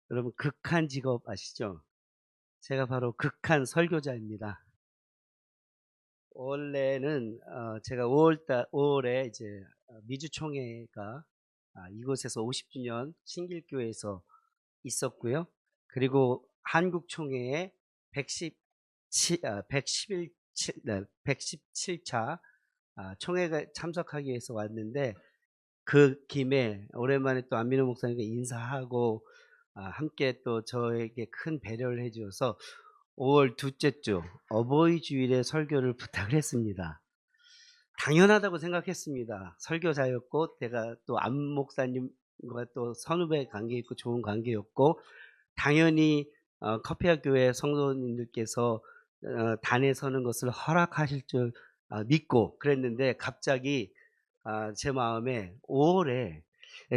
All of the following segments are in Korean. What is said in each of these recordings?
여러분 극한 직업 아시죠? 제가 바로 극한 설교자입니다. 원래는 제가 5월에 이제 미주 총회가 이곳에서 50주년 신길교회에서 있었고요. 그리고 한국 총회에 117차 총회가 참석하기 위해서 왔는데, 그 김에 오랜만에 또 안민호 목사님과 인사하고 함께 또 저에게 큰 배려를 해 주어서 5월 둘째 주 어버이 주일에 설교를 부탁을 했습니다. 당연하다고 생각했습니다. 설교자였고 제가 또 안 목사님과 또 선후배 관계 있고 좋은 관계였고, 당연히 커피아 교회 성도님들께서 단에 서는 것을 허락하실 줄 믿고 그랬는데, 갑자기 제 마음에 5월에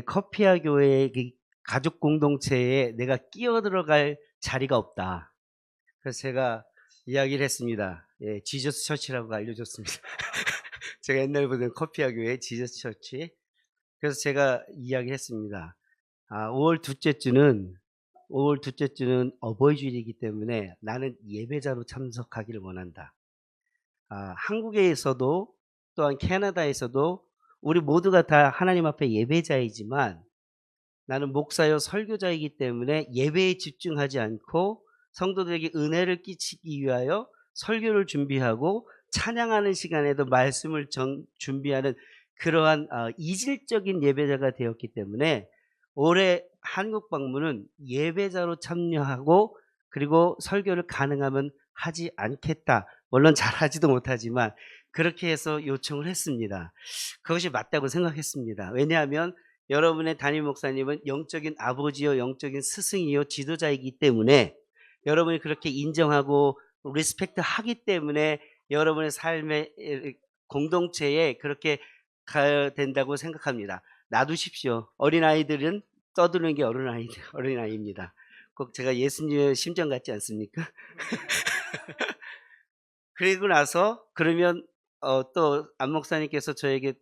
커피아 교회의 그 가족 공동체에 내가 끼어들어갈 자리가 없다. 그래서 제가 이야기를 했습니다. 예, 지저스 처치라고 알려줬습니다. 제가 옛날에 보던 커피아 교회 지저스 처치. 그래서 제가 이야기했습니다. 5월 둘째 주는 어버이 주일이기 때문에 나는 예배자로 참석하기를 원한다. 한국에서도 또한 캐나다에서도 우리 모두가 다 하나님 앞에 예배자이지만, 나는 목사요 설교자이기 때문에 예배에 집중하지 않고 성도들에게 은혜를 끼치기 위하여 설교를 준비하고 찬양하는 시간에도 말씀을 준비하는 그러한 이질적인 예배자가 되었기 때문에, 올해 한국 방문은 예배자로 참여하고 그리고 설교를 가능하면 하지 않겠다. 물론 잘하지도 못하지만 그렇게 해서 요청을 했습니다. 그것이 맞다고 생각했습니다. 왜냐하면 여러분의 담임 목사님은 영적인 아버지요 영적인 스승이요 지도자이기 때문에, 여러분이 그렇게 인정하고 리스펙트 하기 때문에 여러분의 삶의 공동체에 그렇게 가야 된다고 생각합니다. 놔두십시오. 어린아이들은 떠드는 게 어린아이입니다. 꼭 제가 예수님의 심정 같지 않습니까? 그리고 나서 그러면 또 안 목사님께서 저에게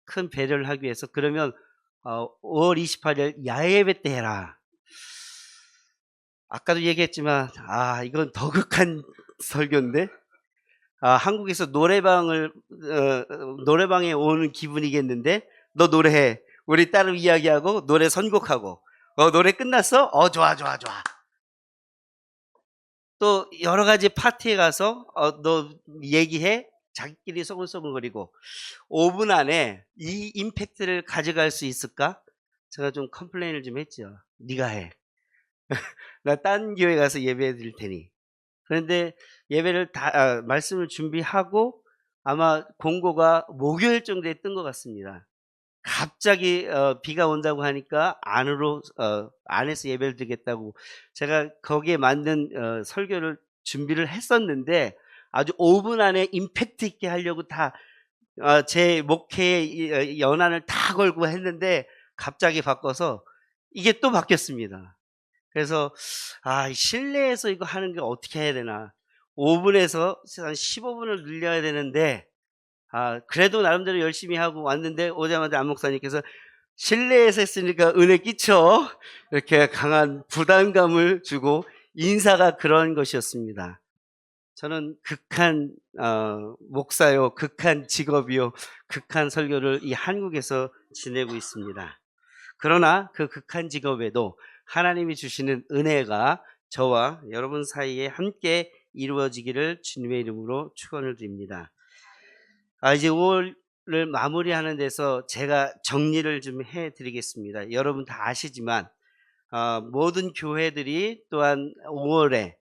큰 배려를 하기 위해서, 그러면 5월 28일 야외예배 때 해라. 아까도 얘기했지만 이건 더 극한 설교인데, 한국에서 노래방에 오는 기분이겠는데, 너 노래해. 우리 따로 이야기하고 노래 선곡하고, 노래 끝났어? 좋아 좋아 좋아. 또 여러 가지 파티에 가서 너 얘기해. 자기끼리 소글소글거리고 5분 안에 이 임팩트를 가져갈 수 있을까? 제가 좀 컴플레인을 좀 했죠. 네가 해. 나 딴 교회 가서 예배해 드릴 테니. 그런데 예배를 말씀을 준비하고 아마 공고가 목요일 정도에 뜬 것 같습니다. 갑자기 비가 온다고 하니까 안에서 예배를 드리겠다고 제가 거기에 맞는 설교를 준비를 했었는데, 아주 5분 안에 임팩트 있게 하려고 제 목회의 연한을 다 걸고 했는데, 갑자기 바꿔서 이게 또 바뀌었습니다. 그래서 실내에서 이거 하는 게 어떻게 해야 되나. 5분에서 한 15분을 늘려야 되는데, 그래도 나름대로 열심히 하고 왔는데, 오자마자 안 목사님께서 실내에서 했으니까 은혜 끼쳐. 이렇게 강한 부담감을 주고 인사가 그런 것이었습니다. 저는 극한 목사요, 극한 직업이요, 극한 설교를 이 한국에서 지내고 있습니다. 그러나 그 극한 직업에도 하나님이 주시는 은혜가 저와 여러분 사이에 함께 이루어지기를 주님의 이름으로 축원을 드립니다. 이제 5월을 마무리하는 데서 제가 정리를 좀 해드리겠습니다. 여러분 다 아시지만 모든 교회들이 또한 5월에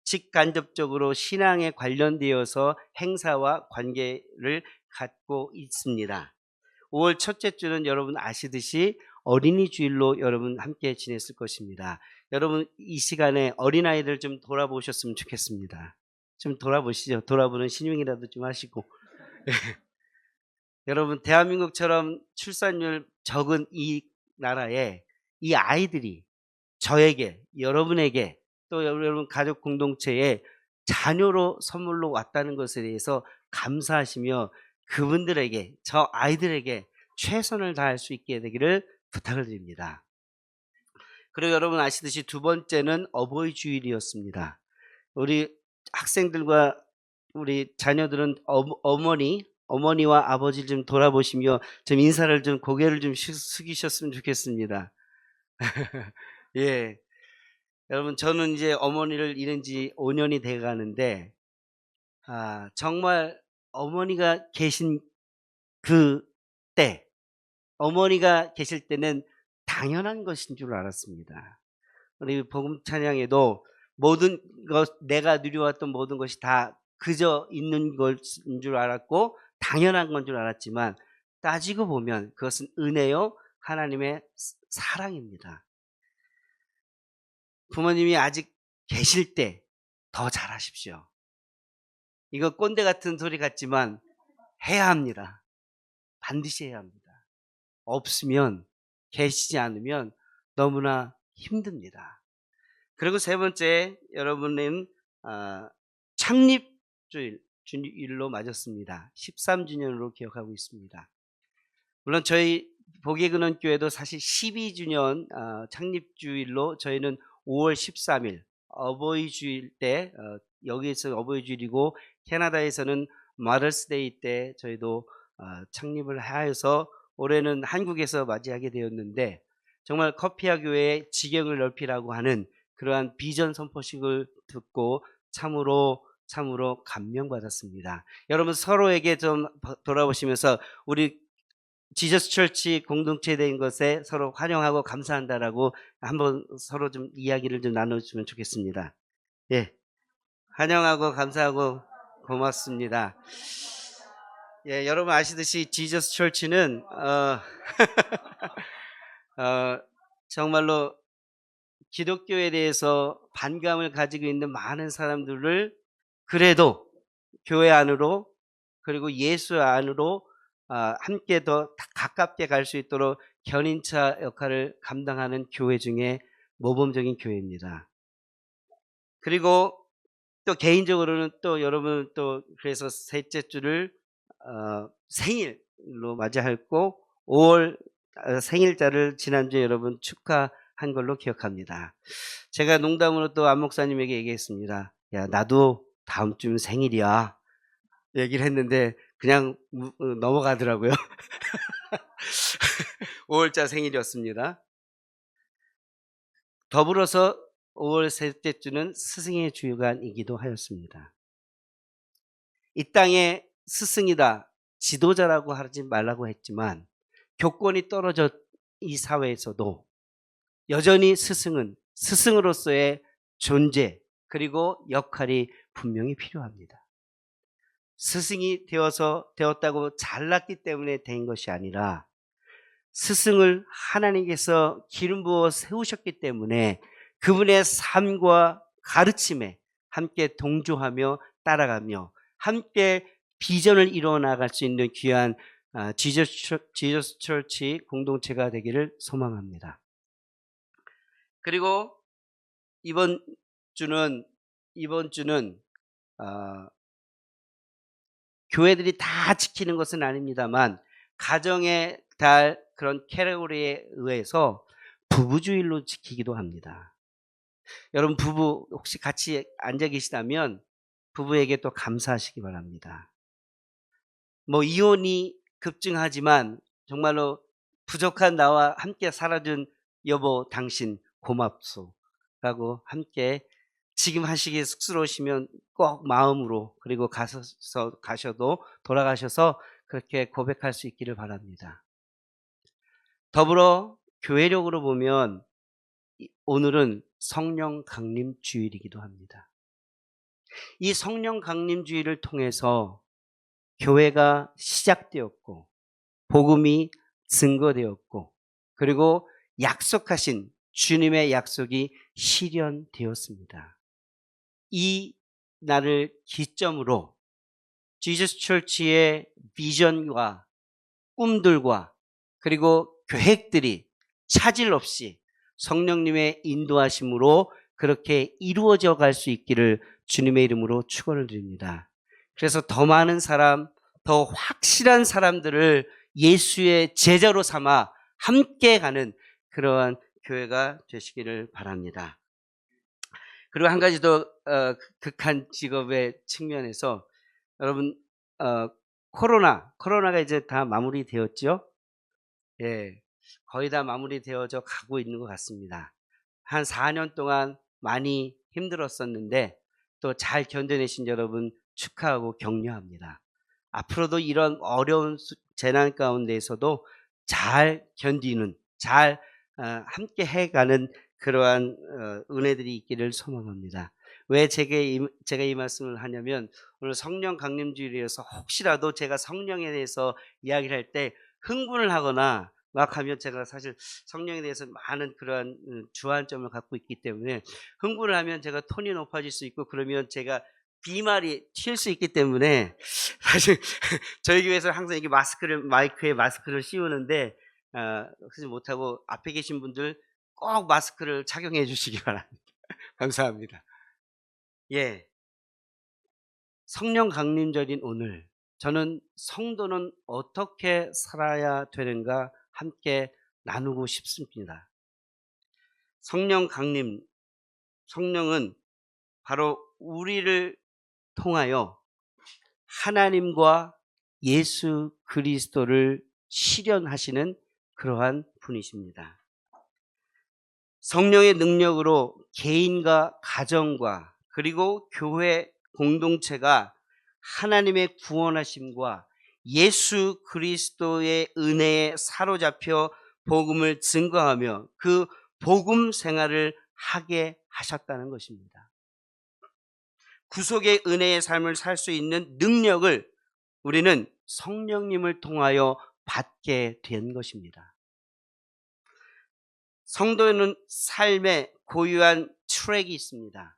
직간접적으로 신앙에 관련되어서 행사와 관계를 갖고 있습니다. 5월 첫째 주는 여러분 아시듯이 어린이 주일로 여러분 함께 지냈을 것입니다. 여러분 이 시간에 어린아이들 좀 돌아보셨으면 좋겠습니다. 좀 돌아보시죠. 돌아보는 신용이라도 좀 하시고. 여러분, 대한민국처럼 출산율 적은 이 나라에 이 아이들이 저에게, 여러분에게, 또 여러분 가족 공동체에 자녀로 선물로 왔다는 것에 대해서 감사하시며, 그분들에게, 저 아이들에게 최선을 다할 수 있게 되기를 부탁을 드립니다. 그리고 여러분 아시듯이 두 번째는 어버이 주일이었습니다. 우리 학생들과 우리 자녀들은 어머니와 아버지를 좀 돌아보시며 좀 인사를 좀 고개를 좀 숙이셨으면 좋겠습니다. 예. 여러분 저는 이제 어머니를 잃은 지 5년이 돼 가는데 정말 어머니가 계신 그때, 어머니가 계실 때는 당연한 것인 줄 알았습니다. 우리 복음 찬양에도 모든 것, 내가 누려왔던 모든 것이 다 그저 있는 것인 줄 알았고 당연한 건 줄 알았지만 따지고 보면 그것은 은혜요 하나님의 사랑입니다. 부모님이 아직 계실 때 더 잘하십시오. 이거 꼰대 같은 소리 같지만 해야 합니다. 반드시 해야 합니다. 없으면, 계시지 않으면 너무나 힘듭니다. 그리고 세 번째, 여러분은 창립주일로 맞았습니다. 13주년으로 기억하고 있습니다. 물론 저희 복의근원교회도 사실 12주년 창립주일로 저희는 5월 13일 어버이주일 때, 여기에서 어버이주일이고 캐나다에서는 마더스데이 때 저희도 창립을 하여서 올해는 한국에서 맞이하게 되었는데, 정말 커피아 교회의 지경을 넓히라고 하는 그러한 비전 선포식을 듣고 참으로 감명받았습니다. 여러분 서로에게 좀 돌아보시면서 우리 지저스 철치 공동체 된 것에 서로 환영하고 감사한다라고 한번 서로 좀 이야기를 좀 나눠주면 좋겠습니다. 예, 환영하고 감사하고 고맙습니다. 예, 여러분 아시듯이 지저스 철치는 정말로 기독교에 대해서 반감을 가지고 있는 많은 사람들을 그래도 교회 안으로 그리고 예수 안으로 함께 더 가깝게 갈 수 있도록 견인차 역할을 감당하는 교회 중에 모범적인 교회입니다. 그리고 또 개인적으로는 또 여러분 또 그래서 셋째 주를 생일로 맞이했고 5월 생일자를 지난주에 여러분 축하한 걸로 기억합니다. 제가 농담으로 또 안 목사님에게 얘기했습니다. 야, 나도 다음 주면 생일이야 얘기를 했는데 그냥 넘어가더라고요. 5월자 생일이었습니다. 더불어서 5월 셋째 주는 스승의 주간이기도 하였습니다. 이 땅에 스승이다, 지도자라고 하지 말라고 했지만 교권이 떨어져 이 사회에서도 여전히 스승은 스승으로서의 존재 그리고 역할이 분명히 필요합니다. 스승이 되었다고 잘났기 때문에 된 것이 아니라 스승을 하나님께서 기름 부어 세우셨기 때문에 그분의 삶과 가르침에 함께 동조하며 따라가며 함께 비전을 이루어 나갈 수 있는 귀한 지저스 철치 공동체가 되기를 소망합니다. 그리고 이번 주는 교회들이 다 지키는 것은 아닙니다만 가정의 달 그런 캐러고리에 의해서 부부주일로 지키기도 합니다. 여러분 부부 혹시 같이 앉아 계시다면 부부에게 또 감사하시기 바랍니다. 뭐 이혼이 급증하지만 정말로 부족한 나와 함께 살아준 여보 당신 고맙소 라고 함께 지금 하시기에 쑥스러우시면 꼭 마음으로 그리고 가셔도 돌아가셔서 그렇게 고백할 수 있기를 바랍니다. 더불어 교회력으로 보면 오늘은 성령 강림 주일이기도 합니다. 이 성령 강림 주일을 통해서 교회가 시작되었고 복음이 증거되었고 그리고 약속하신 주님의 약속이 실현되었습니다. 이 날을 기점으로 지저스 철치의 비전과 꿈들과 그리고 계획들이 차질 없이 성령님의 인도하심으로 그렇게 이루어져 갈 수 있기를 주님의 이름으로 축원을 드립니다. 그래서 더 많은 사람, 더 확실한 사람들을 예수의 제자로 삼아 함께 가는 그러한 교회가 되시기를 바랍니다. 그리고 한 가지 더 극한 직업의 측면에서 여러분 코로나가 이제 다 마무리되었죠? 예, 거의 다 마무리되어져 가고 있는 것 같습니다. 한 4년 동안 많이 힘들었었는데 또 잘 견뎌내신 여러분 축하하고 격려합니다. 앞으로도 이런 어려운 재난 가운데에서도 잘 견디는, 잘 함께 해가는 그러한 은혜들이 있기를 소망합니다. 왜 제가 이 말씀을 하냐면 오늘 성령 강림주일이어서 혹시라도 제가 성령에 대해서 이야기를 할 때 흥분을 하거나 막 하면 제가 사실 성령에 대해서 많은 그러한 주안점을 갖고 있기 때문에 흥분을 하면 제가 톤이 높아질 수 있고 그러면 제가 비말이 튈 수 있기 때문에 사실 저희 교회에서 항상 이게 마이크에 마스크를 씌우는데 그러지 못하고 앞에 계신 분들 꼭 마스크를 착용해 주시기 바랍니다. 감사합니다. 예, 성령 강림절인 오늘 저는 성도는 어떻게 살아야 되는가 함께 나누고 싶습니다. 성령 강림, 성령은 바로 우리를 통하여 하나님과 예수 그리스도를 실현하시는 그러한 분이십니다. 성령의 능력으로 개인과 가정과 그리고 교회 공동체가 하나님의 구원하심과 예수 그리스도의 은혜에 사로잡혀 복음을 증거하며 그 복음 생활을 하게 하셨다는 것입니다. 구속의 은혜의 삶을 살 수 있는 능력을 우리는 성령님을 통하여 받게 된 것입니다. 성도는 삶에 고유한 트랙이 있습니다.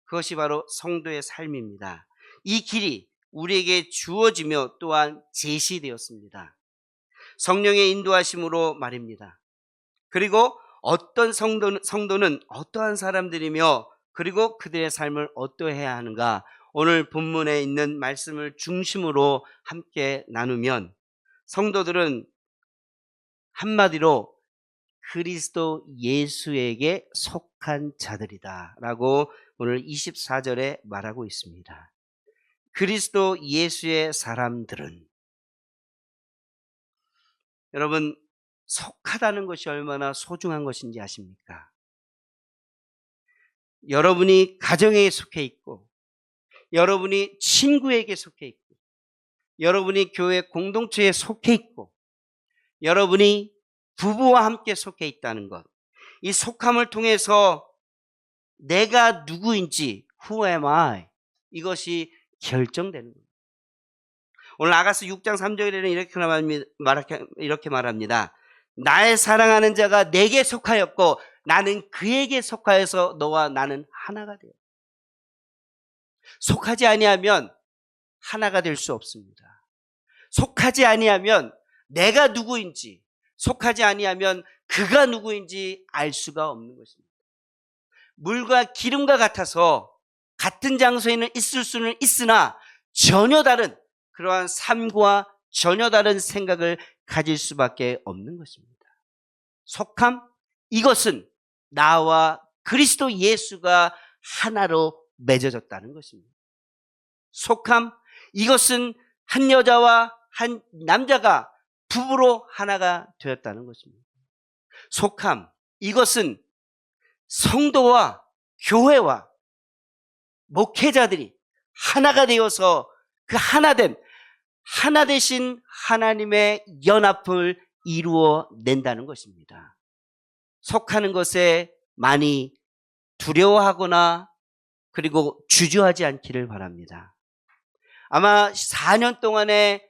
그것이 바로 성도의 삶입니다. 이 길이 우리에게 주어지며 또한 제시되었습니다. 성령의 인도하심으로 말입니다. 그리고 어떤 성도는 어떠한 사람들이며 그리고 그들의 삶을 어떠해야 하는가 오늘 본문에 있는 말씀을 중심으로 함께 나누면 성도들은 한마디로 그리스도 예수에게 속한 자들이다 라고 오늘 24절에 말하고 있습니다. 그리스도 예수의 사람들은 여러분 속하다는 것이 얼마나 소중한 것인지 아십니까? 여러분이 가정에 속해 있고 여러분이 친구에게 속해 있고 여러분이 교회 공동체에 속해 있고 여러분이 부부와 함께 속해 있다는 것, 이 속함을 통해서 내가 누구인지 Who am I? 이것이 결정되는 겁니다. 오늘 아가서 6장 3절에는 이렇게 말합니다. 나의 사랑하는 자가 내게 속하였고 나는 그에게 속하여서 너와 나는 하나가 되어. 속하지 아니하면 하나가 될 수 없습니다. 속하지 아니하면 내가 누구인지, 속하지 아니하면 그가 누구인지 알 수가 없는 것입니다. 물과 기름과 같아서 같은 장소에는 있을 수는 있으나 전혀 다른 그러한 삶과 전혀 다른 생각을 가질 수밖에 없는 것입니다. 속함, 이것은 나와 그리스도 예수가 하나로 맺어졌다는 것입니다. 속함, 이것은 한 여자와 한 남자가 부부로 하나가 되었다는 것입니다. 속함, 이것은 성도와 교회와 목회자들이 하나가 되어서 그 하나 되신 하나님의 연합을 이루어 낸다는 것입니다. 속하는 것에 많이 두려워하거나 그리고 주저하지 않기를 바랍니다. 아마 4년 동안의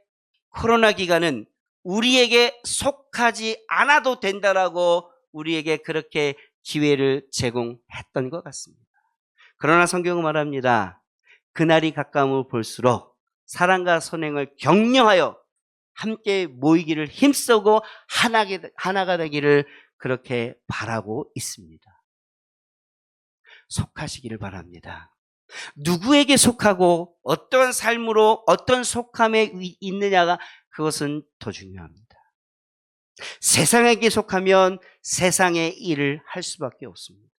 코로나 기간은 우리에게 속하지 않아도 된다라고 우리에게 그렇게 기회를 제공했던 것 같습니다. 그러나 성경은 말합니다. 그날이 가까움을 볼수록 사랑과 선행을 격려하여 함께 모이기를 힘쓰고 하나가 되기를 그렇게 바라고 있습니다. 속하시기를 바랍니다. 누구에게 속하고 어떤 삶으로 어떤 속함에 있느냐가 그것은 더 중요합니다. 세상에게 속하면 세상의 일을 할 수밖에 없습니다.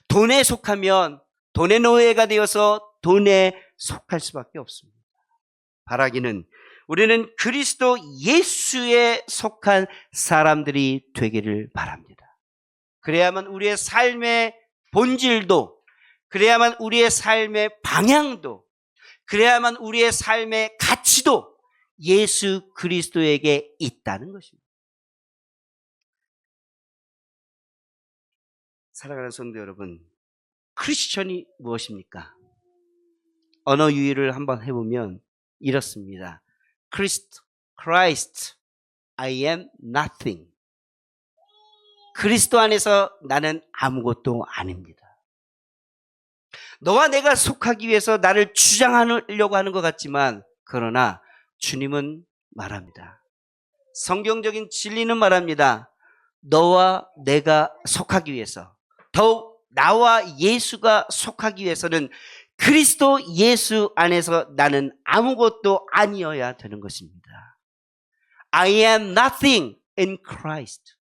돈에 속하면 돈의 노예가 되어서 돈에 속할 수밖에 없습니다. 바라기는 우리는 그리스도 예수에 속한 사람들이 되기를 바랍니다. 그래야만 우리의 삶의 본질도, 그래야만 우리의 삶의 방향도, 그래야만 우리의 삶의 가치도 예수 그리스도에게 있다는 것입니다. 사랑하는 성도 여러분, 크리스천이 무엇입니까? 언어 유희를 한번 해보면 이렇습니다. Christ, I am nothing. 그리스도 안에서 나는 아무것도 아닙니다. 너와 내가 속하기 위해서 나를 주장하려고 하는 것 같지만, 그러나 주님은 말합니다. 성경적인 진리는 말합니다. 너와 내가 속하기 위해서, 더욱 나와 예수가 속하기 위해서는 그리스도 예수 안에서 나는 아무것도 아니어야 되는 것입니다. I am nothing in Christ.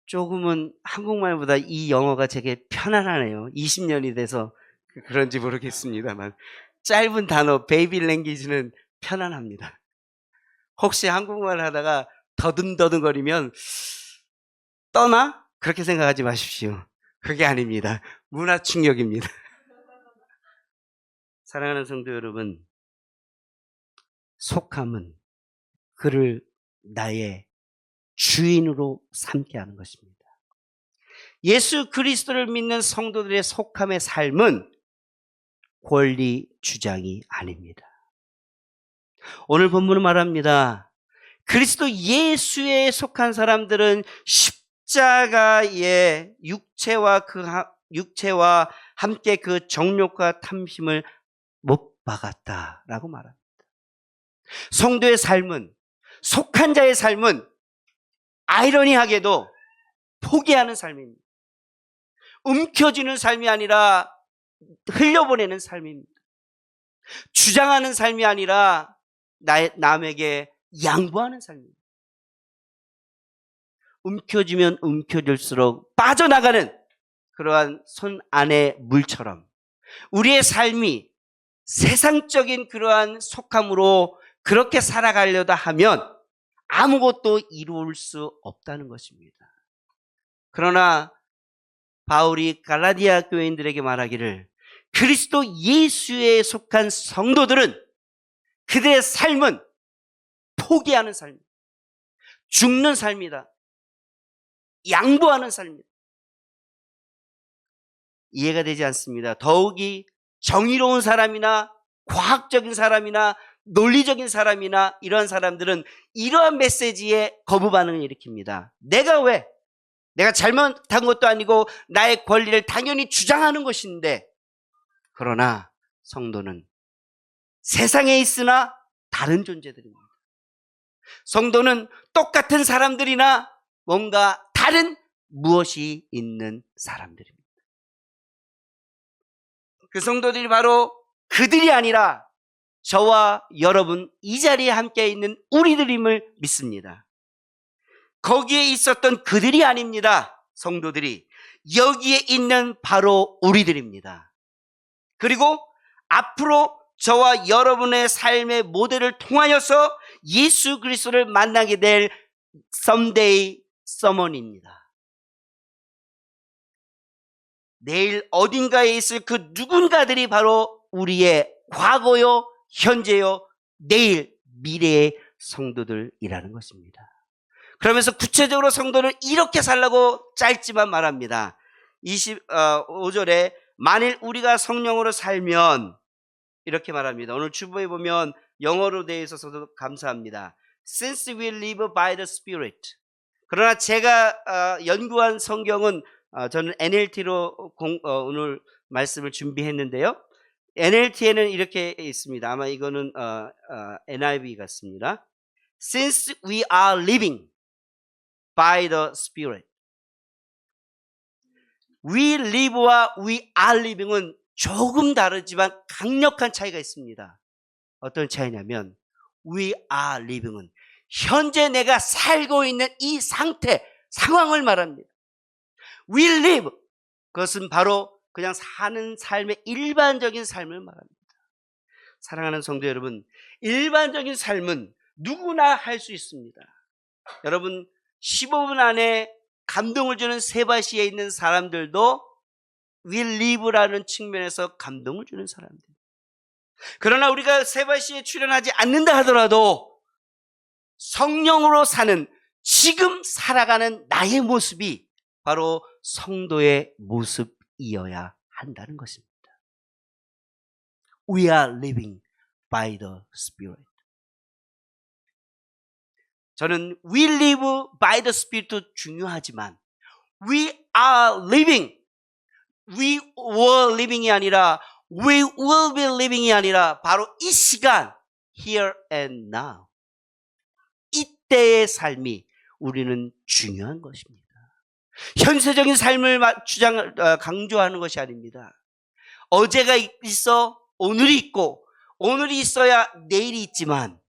조금은 한국말보다 이 영어가 되게 편안하네요. 20년이 돼서 그런지 모르겠습니다만 짧은 단어 베이비 랭귀지는 편안합니다. 혹시 한국말 하다가 더듬더듬거리면 떠나? 그렇게 생각하지 마십시오. 그게 아닙니다. 문화 충격입니다. 사랑하는 성도 여러분, 속함은 그를 나의 주인으로 삼게 하는 것입니다. 예수 그리스도를 믿는 성도들의 속함의 삶은 권리 주장이 아닙니다. 오늘 본문은 말합니다. 그리스도 예수에 속한 사람들은 십자가의 육체와 함께 그 정욕과 탐심을 못 박았다라고 말합니다. 성도의 삶은, 속한 자의 삶은 아이러니하게도 포기하는 삶입니다. 움켜쥐는 삶이 아니라 흘려보내는 삶입니다. 주장하는 삶이 아니라 남에게 양보하는 삶입니다. 움켜쥐면 움켜질수록 빠져나가는 그러한 손 안의 물처럼 우리의 삶이 세상적인 그러한 속함으로 그렇게 살아가려다 하면 아무것도 이룰 수 없다는 것입니다. 그러나 바울이 갈라디아 교인들에게 말하기를 그리스도 예수에 속한 성도들은 그들의 삶은 포기하는 삶입니다. 죽는 삶이다. 양보하는 삶입니다. 이해가 되지 않습니다. 더욱이 정의로운 사람이나 과학적인 사람이나 논리적인 사람이나 이런 사람들은 이러한 메시지에 거부 반응을 일으킵니다. 내가 잘못한 것도 아니고 나의 권리를 당연히 주장하는 것인데, 그러나 성도는 세상에 있으나 다른 존재들입니다. 성도는 똑같은 사람들이나 뭔가 다른 무엇이 있는 사람들입니다. 그 성도들이 바로 그들이 아니라 저와 여러분 이 자리에 함께 있는 우리들임을 믿습니다. 거기에 있었던 그들이 아닙니다. 성도들이 여기에 있는 바로 우리들입니다. 그리고 앞으로 저와 여러분의 삶의 모델을 통하여서 예수 그리스도를 만나게 될 someday someone입니다. 내일 어딘가에 있을 그 누군가들이 바로 우리의 과거요, 현재요, 내일, 미래의 성도들이라는 것입니다. 그러면서 구체적으로 성도를 이렇게 살라고 짧지만 말합니다. 25절에 만일 우리가 성령으로 살면 이렇게 말합니다. 오늘 주보에 보면 영어로 되어 있어서도 감사합니다. Since we live by the Spirit. 그러나 제가 연구한 성경은 저는 NLT로 오늘 말씀을 준비했는데요. NLT에는 이렇게 있습니다. 아마 이거는 NIV 같습니다. Since we are living by the Spirit. We live와 we are living은 조금 다르지만 강력한 차이가 있습니다. 어떤 차이냐면 We are living은 현재 내가 살고 있는 이 상태, 상황을 말합니다. We live, 그것은 바로 그냥 사는 삶의 일반적인 삶을 말합니다. 사랑하는 성도 여러분, 일반적인 삶은 누구나 할 수 있습니다. 여러분, 15분 안에 감동을 주는 세바시에 있는 사람들도 We live라는 측면에서 감동을 주는 사람들. 그러나 우리가 세바시에 출연하지 않는다 하더라도 성령으로 사는, 지금 살아가는 나의 모습이 바로 성도의 모습이어야 한다는 것입니다. We are living by the Spirit. 저는 we live by the Spirit도 중요하지만 we are living, we were living이 아니라 we will be living이 아니라 바로 이 시간, here and now, 이때의 삶이 우리는 중요한 것입니다. 현세적인 삶을 강조하는 것이 아닙니다. 어제가 있어 오늘이 있고 오늘이 있어야 내일이 있지만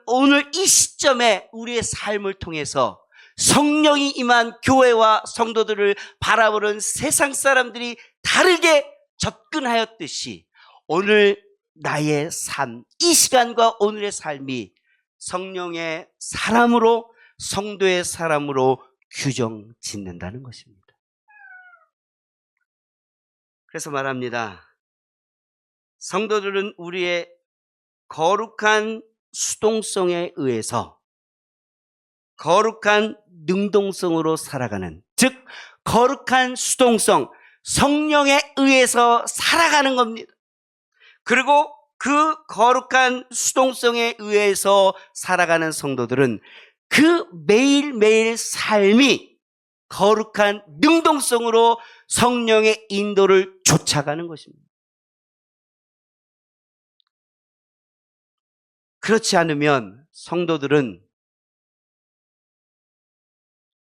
오늘 이 시점에 우리의 삶을 통해서 성령이 임한 교회와 성도들을 바라보는 세상 사람들이 다르게 접근하였듯이 오늘 나의 삶, 이 시간과 오늘의 삶이 성령의 사람으로, 성도의 사람으로 규정 짓는다는 것입니다. 그래서 말합니다. 성도들은 우리의 거룩한 수동성에 의해서 거룩한 능동성으로 살아가는, 즉 거룩한 수동성, 성령에 의해서 살아가는 겁니다. 그리고 그 거룩한 수동성에 의해서 살아가는 성도들은 그 매일매일 삶이 거룩한 능동성으로 성령의 인도를 쫓아가는 것입니다. 그렇지 않으면 성도들은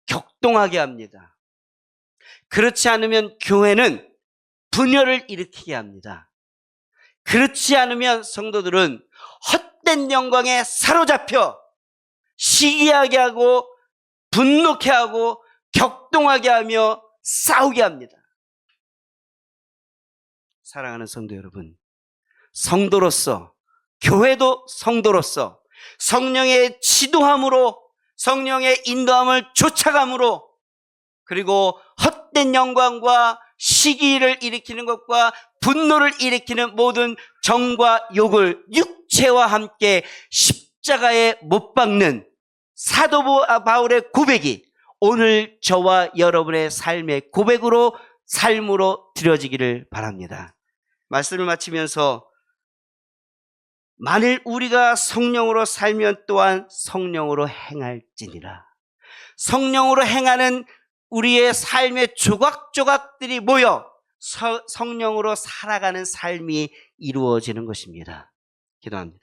격동하게 합니다. 그렇지 않으면 교회는 분열을 일으키게 합니다. 그렇지 않으면 성도들은 헛된 영광에 사로잡혀 시기하게 하고 분노케 하고 격동하게 하며 싸우게 합니다. 사랑하는 성도 여러분, 성도로서, 교회도 성도로서 성령의 지도함으로, 성령의 인도함을 쫓아감으로, 그리고 헛된 영광과 시기를 일으키는 것과 분노를 일으키는 모든 정과 욕을 육체와 함께 십자가에 못 박는 사도 바울의 고백이 오늘 저와 여러분의 삶의 고백으로, 삶으로 드려지기를 바랍니다. 말씀을 마치면서 만일 우리가 성령으로 살면 또한 성령으로 행할지니라. 성령으로 행하는 우리의 삶의 조각조각들이 모여 성령으로 살아가는 삶이 이루어지는 것입니다. 기도합니다.